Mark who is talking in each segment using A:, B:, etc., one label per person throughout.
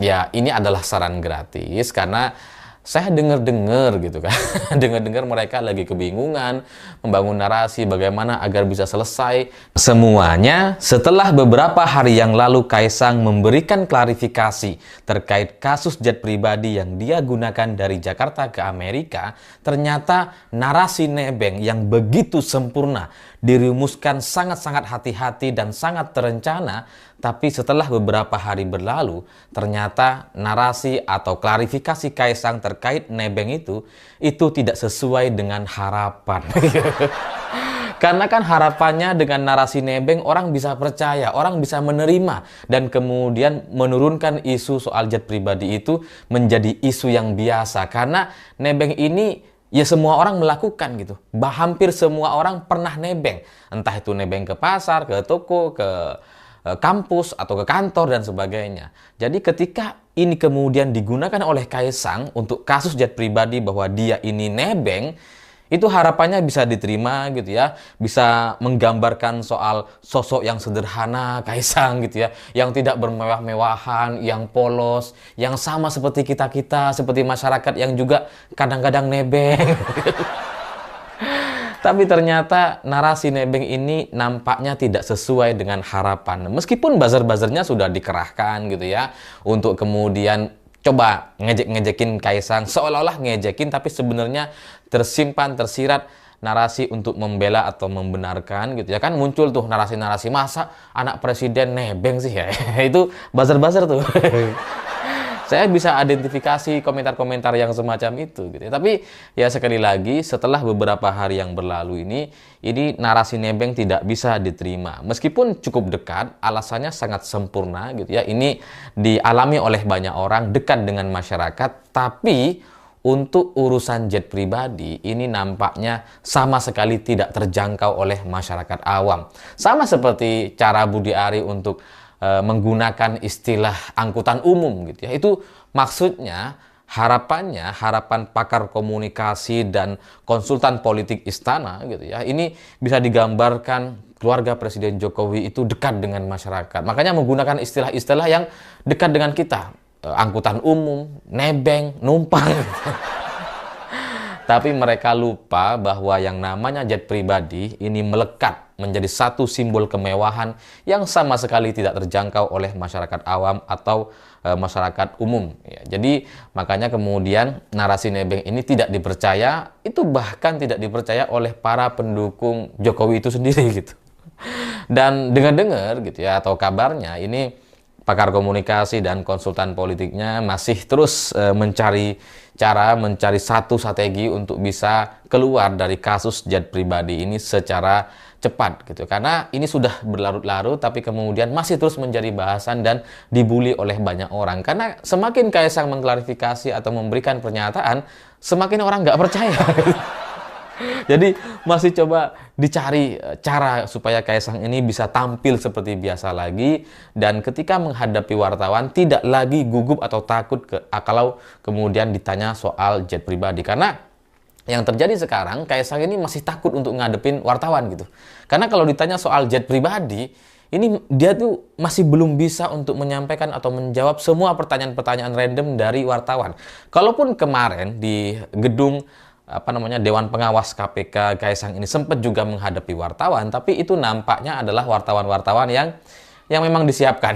A: Ya, ini adalah saran gratis karena saya dengar-dengar gitu kan. Dengar-dengar mereka lagi kebingungan membangun narasi bagaimana agar bisa selesai semuanya setelah beberapa hari yang lalu Kaisang memberikan klarifikasi terkait kasus jet pribadi yang dia gunakan dari Jakarta ke Amerika. Ternyata narasi nebeng yang begitu sempurna dirumuskan sangat-sangat hati-hati dan sangat terencana, tapi setelah beberapa hari berlalu, ternyata narasi atau klarifikasi Kaisang terkait nebeng itu tidak sesuai dengan harapan. Karena kan harapannya dengan narasi nebeng orang bisa percaya, orang bisa menerima, dan kemudian menurunkan isu soal jet pribadi itu menjadi isu yang biasa. Karena nebeng ini ya semua orang melakukan gitu. Hampir semua orang pernah nebeng. Entah itu nebeng ke pasar, ke toko, ke kampus, atau ke kantor, dan sebagainya. Jadi ketika ini kemudian digunakan oleh Kaisang untuk kasus jet pribadi bahwa dia ini nebeng, itu harapannya bisa diterima gitu ya. Bisa menggambarkan soal sosok yang sederhana Kaisang gitu ya, yang tidak bermewah-mewahan, yang polos, yang sama seperti kita-kita, seperti masyarakat yang juga kadang-kadang nebeng. Tapi ternyata narasi nebeng ini nampaknya tidak sesuai dengan harapan. Meskipun buzzer-buzzernya sudah dikerahkan gitu ya, untuk kemudian coba ngejek-ngejekin Kaisang, seolah-olah ngejekin, tapi sebenarnya tersimpan, tersirat narasi untuk membela atau membenarkan gitu ya. Kan muncul tuh narasi-narasi, masa anak presiden nebeng sih ya. Itu buzzer-buzzer tuh. Saya bisa identifikasi komentar-komentar yang semacam itu gitu ya. Tapi ya sekali lagi, setelah beberapa hari yang berlalu ini narasi nebeng tidak bisa diterima. Meskipun cukup dekat, alasannya sangat sempurna gitu ya. Ini dialami oleh banyak orang, dekat dengan masyarakat, tapi untuk urusan jet pribadi ini nampaknya sama sekali tidak terjangkau oleh masyarakat awam. Sama seperti cara Budi Ari untuk menggunakan istilah angkutan umum gitu ya. Itu maksudnya harapan pakar komunikasi dan konsultan politik istana gitu ya. Ini bisa digambarkan keluarga Presiden Jokowi itu dekat dengan masyarakat. Makanya menggunakan istilah-istilah yang dekat dengan kita. Angkutan umum, nebeng, numpang. Tapi mereka lupa bahwa yang namanya jet pribadi ini melekat menjadi satu simbol kemewahan yang sama sekali tidak terjangkau oleh masyarakat awam atau masyarakat umum. Ya, jadi makanya kemudian narasi nebeng ini tidak dipercaya, itu bahkan tidak dipercaya oleh para pendukung Jokowi itu sendiri gitu. Dan dengar-dengar gitu ya, atau kabarnya ini pakar komunikasi dan konsultan politiknya masih terus mencari satu strategi untuk bisa keluar dari kasus jet pribadi ini secara cepat gitu. Karena ini sudah berlarut-larut tapi kemudian masih terus menjadi bahasan dan dibully oleh banyak orang. Karena semakin Kaisang mengklarifikasi atau memberikan pernyataan, semakin orang nggak percaya. Jadi masih coba dicari cara supaya Kaisang ini bisa tampil seperti biasa lagi, dan ketika menghadapi wartawan tidak lagi gugup atau takut kalau kemudian ditanya soal jet pribadi. Karena yang terjadi sekarang, Kaisang ini masih takut untuk ngadepin wartawan gitu. Karena kalau ditanya soal jet pribadi, ini dia tuh masih belum bisa untuk menyampaikan atau menjawab semua pertanyaan-pertanyaan random dari wartawan. Kalaupun kemarin di gedung Dewan Pengawas KPK, Kaisang ini sempat juga menghadapi wartawan, tapi itu nampaknya adalah wartawan-wartawan yang memang disiapkan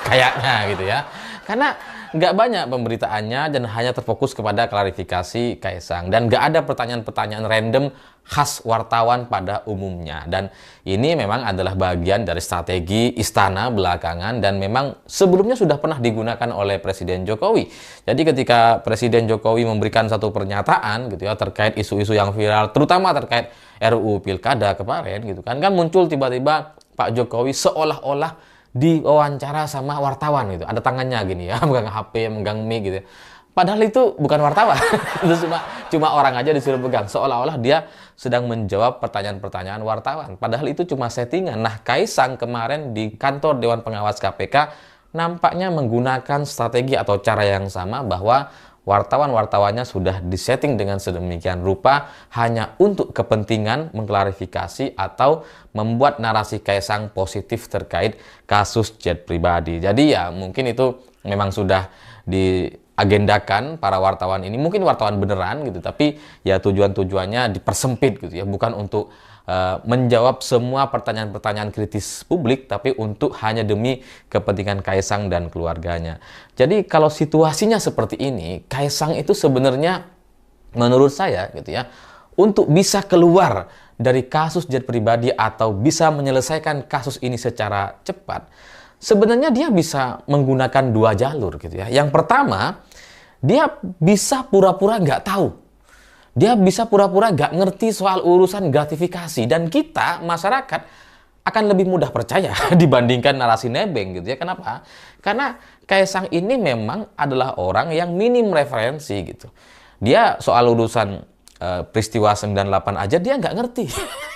A: kayaknya gitu ya. Karena nggak banyak pemberitaannya dan hanya terfokus kepada klarifikasi Kaisang, dan nggak ada pertanyaan-pertanyaan random khas wartawan pada umumnya. Dan ini memang adalah bagian dari strategi istana belakangan, dan memang sebelumnya sudah pernah digunakan oleh Presiden Jokowi. Jadi ketika Presiden Jokowi memberikan satu pernyataan gitu ya terkait isu-isu yang viral, terutama terkait RUU Pilkada kemarin gitu kan muncul tiba-tiba Pak Jokowi seolah-olah diwawancara sama wartawan gitu. Ada tangannya gini ya, megang HP, megang mic gitu. Padahal itu bukan wartawan. Itu cuma orang aja disuruh pegang, seolah-olah dia sedang menjawab pertanyaan-pertanyaan wartawan. Padahal itu cuma settingan. Nah, Kaisang kemarin di kantor Dewan Pengawas KPK nampaknya menggunakan strategi atau cara yang sama, bahwa wartawan-wartawannya sudah disetting dengan sedemikian rupa hanya untuk kepentingan mengklarifikasi atau membuat narasi Kaisang positif terkait kasus jet pribadi. Jadi ya mungkin itu memang sudah diagendakan para wartawan ini, mungkin wartawan beneran gitu, tapi ya tujuannya dipersempit gitu ya, bukan untuk menjawab semua pertanyaan-pertanyaan kritis publik, tapi untuk hanya demi kepentingan Kaisang dan keluarganya. Jadi kalau situasinya seperti ini, Kaisang itu sebenarnya menurut saya gitu ya, untuk bisa keluar dari kasus jet pribadi atau bisa menyelesaikan kasus ini secara cepat, sebenarnya dia bisa menggunakan dua jalur gitu ya. Yang pertama, dia bisa pura-pura nggak tahu. Dia bisa pura-pura nggak ngerti soal urusan gratifikasi. Dan kita, masyarakat, akan lebih mudah percaya dibandingkan narasi nebeng gitu ya. Kenapa? Karena Kaisang ini memang adalah orang yang minim referensi gitu. Dia soal urusan peristiwa 98 aja dia nggak ngerti.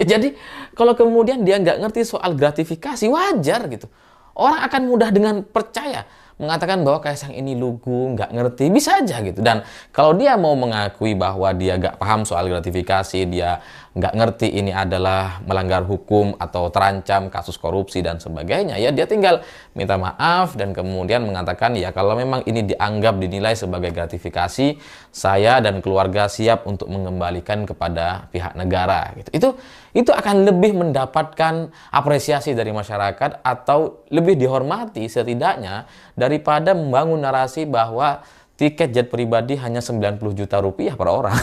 A: Jadi kalau kemudian dia nggak ngerti soal gratifikasi, wajar gitu. Orang akan mudah dengan percaya mengatakan bahwa Kaisang ini lugu, nggak ngerti, bisa aja gitu. Dan kalau dia mau mengakui bahwa dia nggak paham soal gratifikasi, dia nggak ngerti ini adalah melanggar hukum atau terancam kasus korupsi dan sebagainya, ya dia tinggal minta maaf dan kemudian mengatakan ya kalau memang ini dianggap dinilai sebagai gratifikasi, saya dan keluarga siap untuk mengembalikan kepada pihak negara gitu. Itu akan lebih mendapatkan apresiasi dari masyarakat atau lebih dihormati setidaknya daripada membangun narasi bahwa tiket jet pribadi hanya 90 juta rupiah per orang.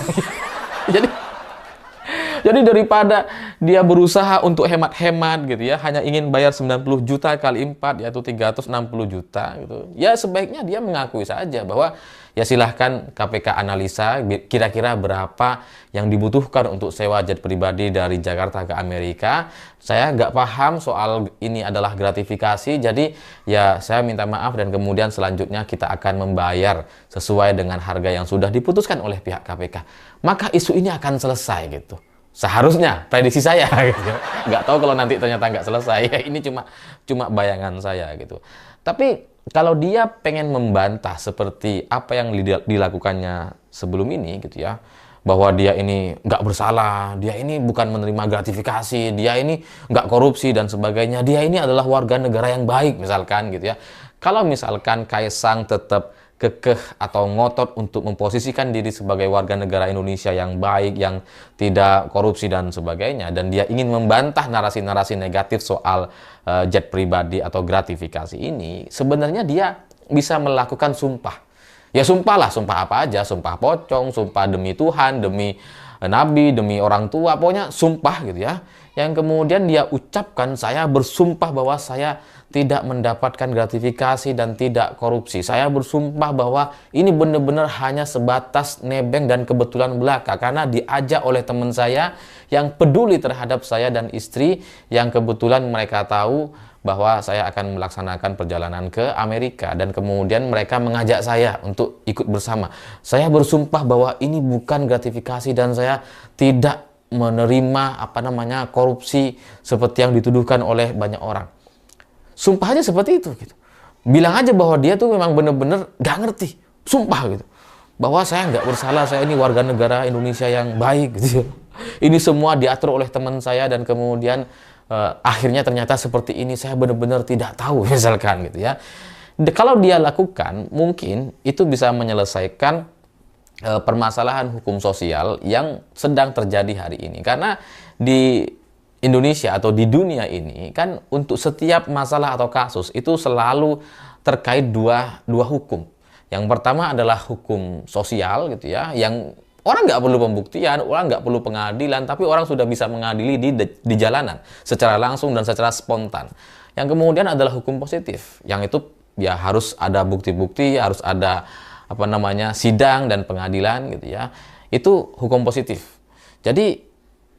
A: Jadi daripada dia berusaha untuk hemat-hemat gitu ya, hanya ingin bayar 90 juta kali 4 yaitu 360 juta gitu. Ya sebaiknya dia mengakui saja bahwa ya silahkan KPK analisa kira-kira berapa yang dibutuhkan untuk sewa jet pribadi dari Jakarta ke Amerika. Saya nggak paham soal ini adalah gratifikasi, jadi ya saya minta maaf dan kemudian selanjutnya kita akan membayar sesuai dengan harga yang sudah diputuskan oleh pihak KPK. Maka isu ini akan selesai gitu. Seharusnya, prediksi saya gitu. Nggak tahu kalau nanti ternyata nggak selesai. Ya, ini cuma bayangan saya gitu. Tapi kalau dia pengen membantah seperti apa yang dilakukannya sebelum ini gitu ya, bahwa dia ini nggak bersalah, dia ini bukan menerima gratifikasi, dia ini nggak korupsi dan sebagainya, dia ini adalah warga negara yang baik misalkan gitu ya. Kalau misalkan Kaisang tetap kekeh atau ngotot untuk memposisikan diri sebagai warga negara Indonesia yang baik, yang tidak korupsi dan sebagainya, dan dia ingin membantah narasi-narasi negatif soal jet pribadi atau gratifikasi ini, sebenarnya dia bisa melakukan sumpah. Ya sumpah lah, sumpah apa aja, sumpah pocong, sumpah demi Tuhan, demi Nabi, demi orang tua, pokoknya sumpah gitu ya. Yang kemudian dia ucapkan, saya bersumpah bahwa saya tidak mendapatkan gratifikasi dan tidak korupsi. Saya bersumpah bahwa ini benar-benar hanya sebatas nebeng dan kebetulan belaka. Karena diajak oleh teman saya yang peduli terhadap saya dan istri, yang kebetulan mereka tahu bahwa saya akan melaksanakan perjalanan ke Amerika. Dan kemudian mereka mengajak saya untuk ikut bersama. Saya bersumpah bahwa ini bukan gratifikasi dan saya tidak menerima korupsi seperti yang dituduhkan oleh banyak orang. Sumpah aja seperti itu gitu. Bilang aja bahwa dia tuh memang bener-bener gak ngerti. Sumpah gitu. Bahwa saya nggak bersalah, saya ini warga negara Indonesia yang baik gitu. Ini semua diatur oleh teman saya dan kemudian akhirnya ternyata seperti ini, saya benar-benar tidak tahu misalkan gitu ya. Kalau dia lakukan, mungkin itu bisa menyelesaikan permasalahan hukum sosial yang sedang terjadi hari ini. Karena di Indonesia atau di dunia ini kan untuk setiap masalah atau kasus itu selalu terkait dua hukum. Yang pertama adalah hukum sosial gitu ya, yang orang nggak perlu pembuktian, orang nggak perlu pengadilan, tapi orang sudah bisa mengadili di jalanan secara langsung dan secara spontan. Yang kemudian adalah hukum positif, yang itu ya harus ada bukti-bukti, harus ada sidang dan pengadilan gitu ya. Itu hukum positif. Jadi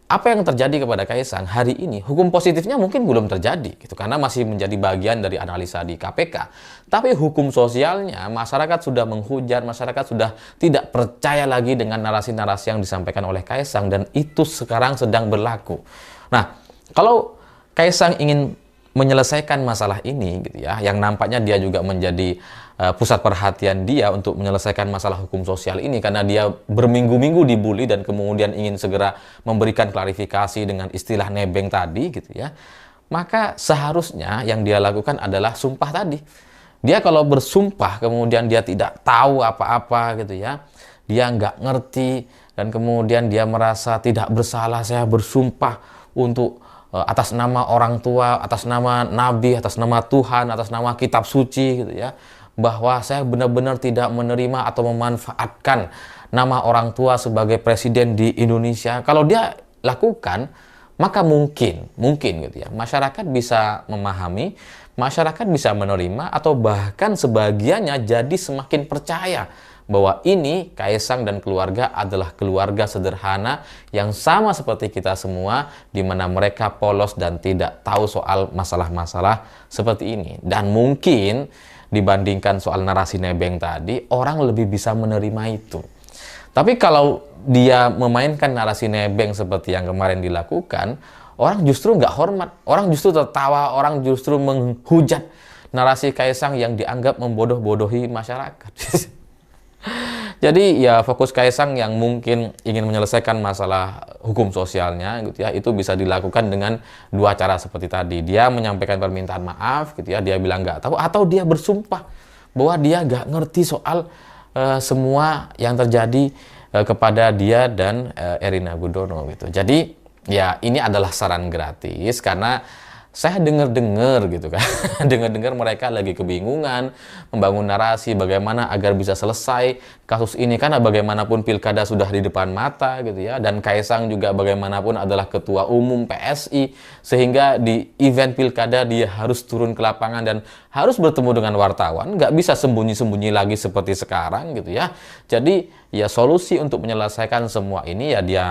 A: apa yang terjadi kepada Kaisang hari ini, hukum positifnya mungkin belum terjadi gitu karena masih menjadi bagian dari analisa di KPK. Tapi hukum sosialnya masyarakat sudah menghujat, masyarakat sudah tidak percaya lagi dengan narasi-narasi yang disampaikan oleh Kaisang dan itu sekarang sedang berlaku. Nah, kalau Kaisang ingin menyelesaikan masalah ini gitu ya, yang nampaknya dia juga menjadi pusat perhatian dia untuk menyelesaikan masalah hukum sosial ini karena dia berminggu-minggu dibully dan kemudian ingin segera memberikan klarifikasi dengan istilah nebeng tadi gitu ya. Maka seharusnya yang dia lakukan adalah sumpah tadi. Dia kalau bersumpah kemudian dia tidak tahu apa-apa gitu ya, dia nggak ngerti, dan kemudian dia merasa tidak bersalah, saya bersumpah untuk atas nama orang tua, atas nama Nabi, atas nama Tuhan, atas nama kitab suci gitu ya, bahwa saya benar-benar tidak menerima atau memanfaatkan nama orang tua sebagai presiden di Indonesia. Kalau dia lakukan, maka mungkin gitu ya, masyarakat bisa memahami, masyarakat bisa menerima, atau bahkan sebagiannya jadi semakin percaya bahwa ini Kaisang dan keluarga adalah keluarga sederhana yang sama seperti kita semua, di mana mereka polos dan tidak tahu soal masalah-masalah seperti ini. Dan mungkin dibandingkan soal narasi nebeng tadi, orang lebih bisa menerima itu. Tapi kalau dia memainkan narasi nebeng seperti yang kemarin dilakukan, orang justru nggak hormat, orang justru tertawa, orang justru menghujat narasi Kaisang yang dianggap membodoh-bodohi masyarakat. Jadi ya fokus Kaisang yang mungkin ingin menyelesaikan masalah hukum sosialnya gitu ya, itu bisa dilakukan dengan dua cara seperti tadi. Dia menyampaikan permintaan maaf gitu ya, dia bilang nggak tahu, atau dia bersumpah bahwa dia nggak ngerti soal semua yang terjadi kepada dia dan Erina Gudono gitu. Jadi ya ini adalah saran gratis, karena saya dengar-dengar gitu kan, dengar-dengar mereka lagi kebingungan membangun narasi bagaimana agar bisa selesai kasus ini, karena bagaimanapun pilkada sudah di depan mata gitu ya, dan Kaisang juga bagaimanapun adalah ketua umum PSI, sehingga di event pilkada dia harus turun ke lapangan dan harus bertemu dengan wartawan, nggak bisa sembunyi-sembunyi lagi seperti sekarang gitu ya. Jadi ya solusi untuk menyelesaikan semua ini ya dia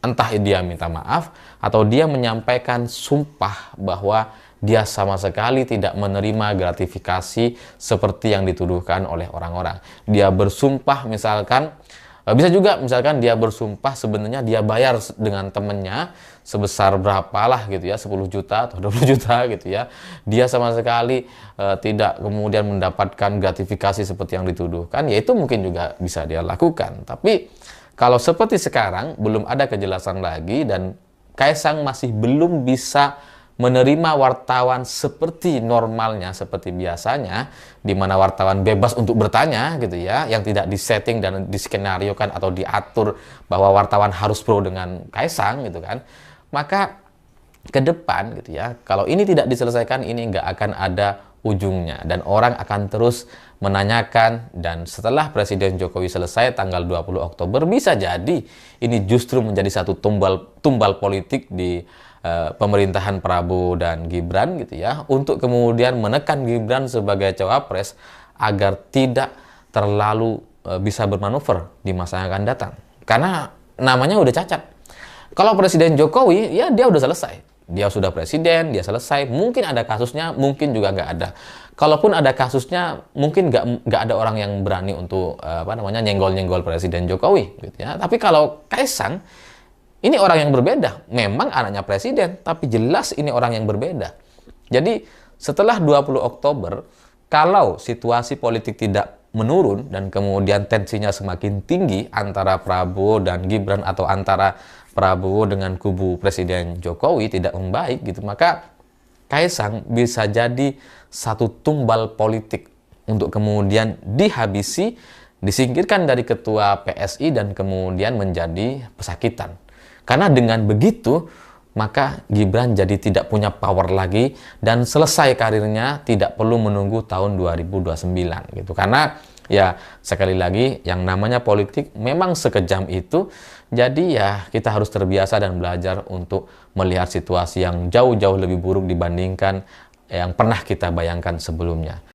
A: entah dia minta maaf atau dia menyampaikan sumpah bahwa dia sama sekali tidak menerima gratifikasi seperti yang dituduhkan oleh orang-orang. Dia bersumpah misalkan, bisa juga misalkan dia bersumpah sebenarnya dia bayar dengan temennya sebesar berapalah gitu ya, 10 juta atau 20 juta gitu ya. Dia sama sekali tidak kemudian mendapatkan gratifikasi seperti yang dituduhkan, ya itu mungkin juga bisa dia lakukan. Tapi kalau seperti sekarang, belum ada kejelasan lagi, dan Kaisang masih belum bisa menerima wartawan seperti normalnya, seperti biasanya, di mana wartawan bebas untuk bertanya gitu ya, yang tidak disetting dan diskenariokan atau diatur bahwa wartawan harus pro dengan Kaisang gitu kan. Maka ke depan gitu ya, kalau ini tidak diselesaikan, ini nggak akan ada ujungnya, dan orang akan terus menanyakan. Dan setelah Presiden Jokowi selesai tanggal 20 Oktober, bisa jadi ini justru menjadi satu tumbal politik di pemerintahan Prabowo dan Gibran gitu ya, untuk kemudian menekan Gibran sebagai cawapres agar tidak terlalu bisa bermanuver di masa yang akan datang, karena namanya udah cacat. Kalau Presiden Jokowi ya dia udah selesai, dia sudah presiden, dia selesai. Mungkin ada kasusnya, mungkin juga nggak ada. Kalaupun ada kasusnya, mungkin nggak ada orang yang berani untuk nyenggol-nyenggol Presiden Jokowi gitu ya. Tapi kalau Kaisang, ini orang yang berbeda. Memang anaknya presiden, tapi jelas ini orang yang berbeda. Jadi setelah 20 Oktober, kalau situasi politik tidak menurun dan kemudian tensinya semakin tinggi antara Prabowo dan Gibran, atau antara Prabowo dengan kubu Presiden Jokowi tidak membaik gitu, maka Kaisang bisa jadi satu tumbal politik untuk kemudian dihabisi, disingkirkan dari ketua PSI, dan kemudian menjadi pesakitan. Karena dengan begitu, maka Gibran jadi tidak punya power lagi, dan selesai karirnya tidak perlu menunggu tahun 2029 gitu. Karena ya sekali lagi, yang namanya politik memang sekejam itu. Jadi ya kita harus terbiasa dan belajar untuk melihat situasi yang jauh-jauh lebih buruk dibandingkan yang pernah kita bayangkan sebelumnya.